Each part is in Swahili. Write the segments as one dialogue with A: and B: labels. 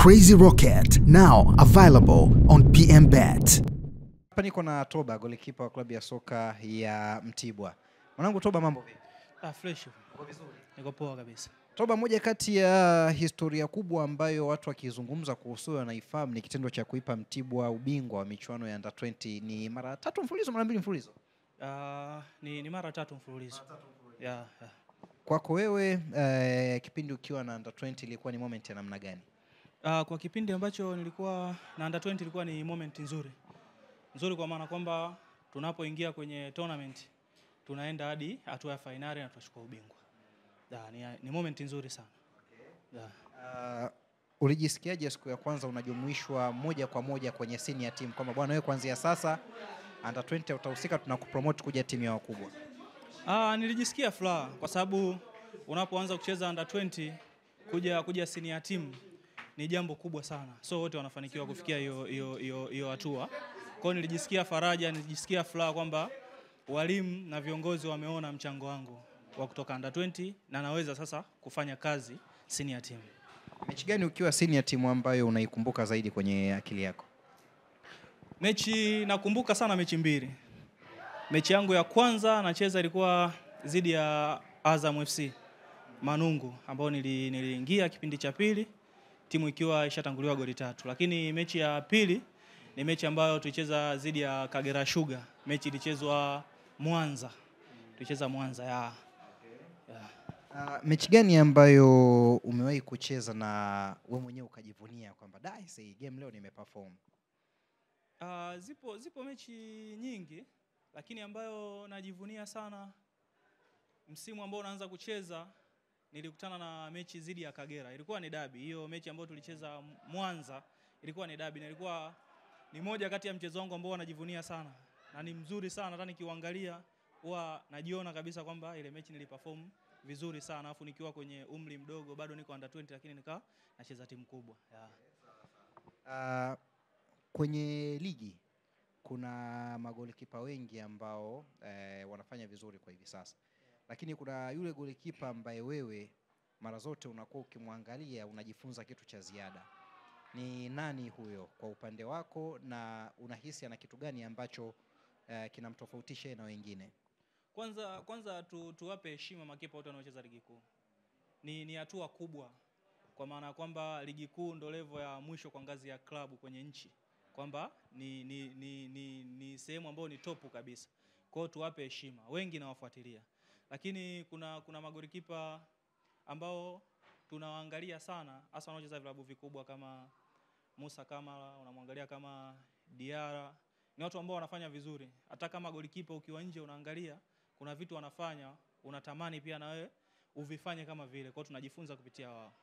A: Crazy Rocket, now available on PMBet.
B: Hapa niko na Toba, golikipa wa klabu ya soka ya Mtibwa. Mwanangu Toba, mambo vipi?
C: Fresh.
B: Uko vizuri?
C: Niko poa kabisa.
B: Toba, moja kati ya historia kubwa ambayo watu wakizungumza kuhusu wanaifahamu ni kitendo cha kuipa Mtibwa ubingwa wa michuano ya Under 20. Ni mara 3 mfululizo, mara 2 mfululizo?
C: Ni mara 3 mfululizo. Yeah.
B: Kwako wewe kipindi ukiwa na Under 20 ilikuwa ni moment ya namna gani?
C: Kwa kipindi ambacho nilikuwa na Under 20 ilikuwa ni moment nzuri. Nzuri kwa maana kwamba tunapoingia kwenye tournament tunaenda hadi hatua ya finali na tunachukua ubingwa. Ni moment nzuri sana.
B: Ulijisikiaje siku ya kwanza unajumuishwa moja kwa moja kwenye senior team kwamba bwana wewe kuanzia sasa Under 20 utahusika, tunakupromote kuja timu ya wakubwa?
C: Nilijisikia furaha kwa sababu unapoanza kucheza Under 20 kuja senior team ni jambo kubwa sana. So wote wanafanikiwa kufikia hiyo hatua. Kwa hiyo nilijisikia faraja, nilijisikia furaha kwamba walimu na viongozi wameona mchango wangu wa kutoka Under 20 na naweza sasa kufanya kazi senior team.
B: Mechi gani ukiwa senior team ambayo unaikumbuka zaidi kwenye akili yako?
C: Mechi nakumbuka sana mechi mbili. Mechi yangu ya kwanza nacheza ilikuwa dhidi ya Azam FC Manungu, ambao niliingia kipindi cha pili timu ikiwa ishatanguliwa goli 3. Lakini mechi ya pili ni mechi ambayo tulicheza dhidi ya Kagera Sugar. Mechi ilichezwa Mwanza. Tulicheza Mwanza ya.
B: Mechi gani ambayo umewahi kucheza na wewe mwenyewe ukajivunia kwamba dai say game leo nimeperform?
C: Zipo mechi nyingi, lakini ambayo najivunia sana msimu ambao unaanza kucheza nilikutana na mechi dhidi ya Kagera. Ilikuwa ni derby. Hiyo mechi ambayo tulicheza Mwanza ilikuwa ni derby na ilikuwa ni moja kati ya mchezo wangu ambao najivunia sana. Na ni mzuri sana, hata nikiuangalia huwa najiona kabisa kwamba ile mechi niliperform vizuri sana, afu nikiwa kwenye umri mdogo bado niko Under 20 lakini nika nacheza timu kubwa.
B: Kwenye ligi kuna magolikipa wengi ambao wanafanya vizuri kwa hivi sasa. Lakini kuna yule golikipa ambaye wewe mara zote unakuwa ukimwangalia unajifunza kitu cha ziada. Ni nani huyo kwa upande wako na unahisi ana kitu gani ambacho kinamtofautisha na wengine?
C: Kwanza tuwape heshima makipa wote wanaocheza ligi kuu. Ni hatua kubwa kwa maana kwamba ligi kuu ndo level ya mwisho kwa ngazi ya klabu kwenye nchi. Kwamba ni sehemu ambayo ni topu kabisa. Kwa hiyo tuwape heshima. Wengi nawafuatilia. Lakini kuna magolikipa ambao tunawaangalia sana hasa wanaocheza vilabu vikubwa kama Musa Kamara, unamwangalia kama Diara. Ni watu ambao wanafanya vizuri. Hata kama golikipa ukiwa nje unaangalia kuna vitu wanafanya, unatamani pia na wewe uvifanye kama vile. Kwa hiyo tunajifunza kupitia wao.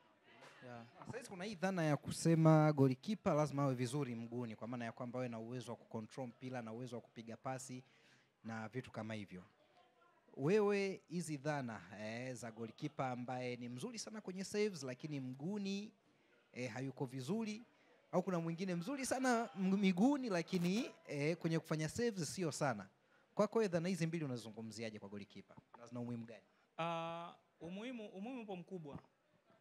B: Sasa kuna hii dhana ya kusema golikipa lazima awe vizuri mguuni, kwa maana ya kwamba awe na uwezo wa kucontrol mpira na uwezo wa kupiga pasi na vitu kama hivyo. Wewe hizi dhana za golikipa ambaye ni mzuri sana kwenye saves lakini mguuni hayuko vizuri, au kuna mwingine mzuri sana miguuni lakini kwenye kufanya saves sio sana, kwako wewe dhana hizi mbili unazungumziaje kwa golikipa? Lazima umuhimu gani?
C: Umuhimu upo mkubwa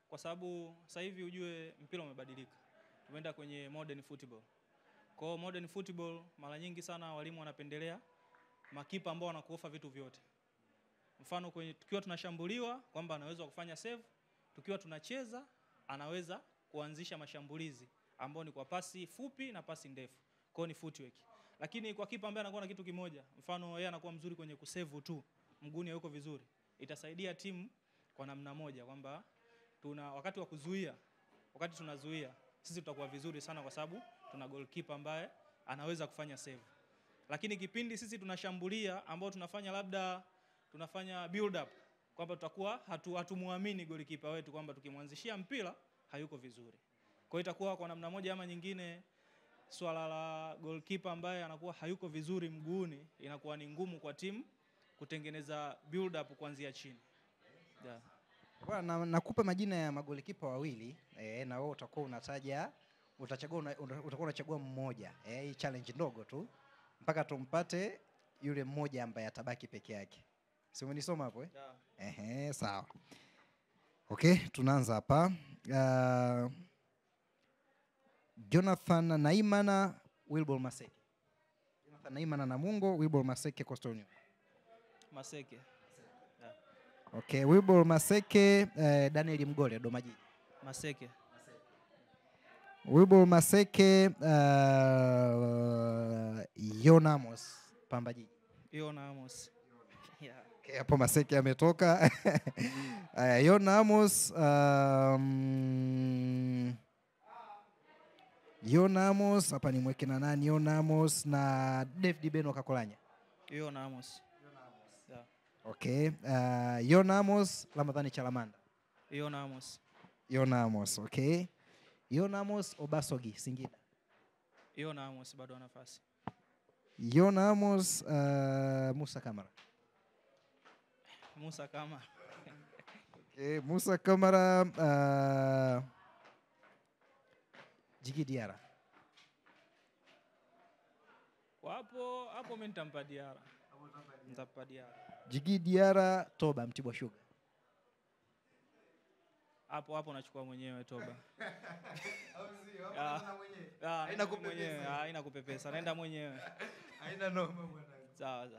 C: kwa sababu sasa hivi ujue mpira umebadilika. Tumeenda kwenye modern football. Kwa hiyo modern football mara nyingi sana walimu wanapendelea makipa ambao wanakuofa vitu vyote. Mfano tukiwa tunashambuliwa kwamba anaweza kufanya save, tukiwa tunacheza anaweza kuanzisha mashambulizi ambao ni kwa pasi fupi na pasi ndefu. Kwa hiyo ni footwork. Lakini kwa kipa ambaye anakuwa na kitu kimoja, mfano yeye anakuwa mzuri kwenye kusave tu, mguuni yuko vizuri, itasaidia timu kwa namna moja kwamba wakati wa kuzuia, wakati tunazuia sisi tutakuwa vizuri sana kwa sababu tuna goalkeeper ambaye anaweza kufanya save. Lakini kipindi sisi tunashambulia ambao tunafanya build up kwamba tutakuwa hatumuamini goalkeeper wetu kwamba tukimwanzishia mpira hayuko vizuri. Kwa hiyo itakuwa kwa namna moja ama nyingine swala la goalkeeper ambaye anakuwa hayuko vizuri mguuni inakuwa ni ngumu kwa timu kutengeneza build up kuanzia chini.
B: Bwana, nakupa majina ya magolikipa wawili na wewe utakuwa unachagua mmoja. Hii challenge ndogo tu mpaka tumpate yule mmoja ambaye atabaki peke yake. Si umenisoma hapo sawa. Okay, tunaanza hapa. Jonathan Naimana, Wilbur Maseke. Jonathan Naimana Namungo, Wilbur Maseke Coastal Union.
C: Maseke. Yeah.
B: Okay, Wilbur Maseke, Daniel Mgole Dodoma Jiji.
C: Maseke.
B: Wilbur Maseke, Yona Amos Pamba Jiji.
C: Yona Amos. Yeah.
B: Okay, hapo Maseke ametoka. Yona Amos, Yona Amos, hapa ni mweke na nani? Yona Amos na David Beno Kakolanya.
C: Yona Amos. Yeah.
B: Okay, Yona Amos, Ramadhani Chalamanda.
C: Yona Amos.
B: Yona Amos, okay. Yona Amos, Obasogi Singida.
C: Yona Amos bado ana nafasi.
B: Yona Amos, Musa Kamara.
C: Musa Kamara.
B: Okay, Musa Kamara, Jigi Diara.
C: Hapo mimi nitampa Diara. Nitampa Diara.
B: Jigi Diara, Toba Mtibwa Sugar.
C: Hapo nachukua mwenyewe Toba.
B: Haina kupepesa.
C: Haina kupepesa. Naenda mwenyewe.
B: Haina noma bwana.
C: Sawa.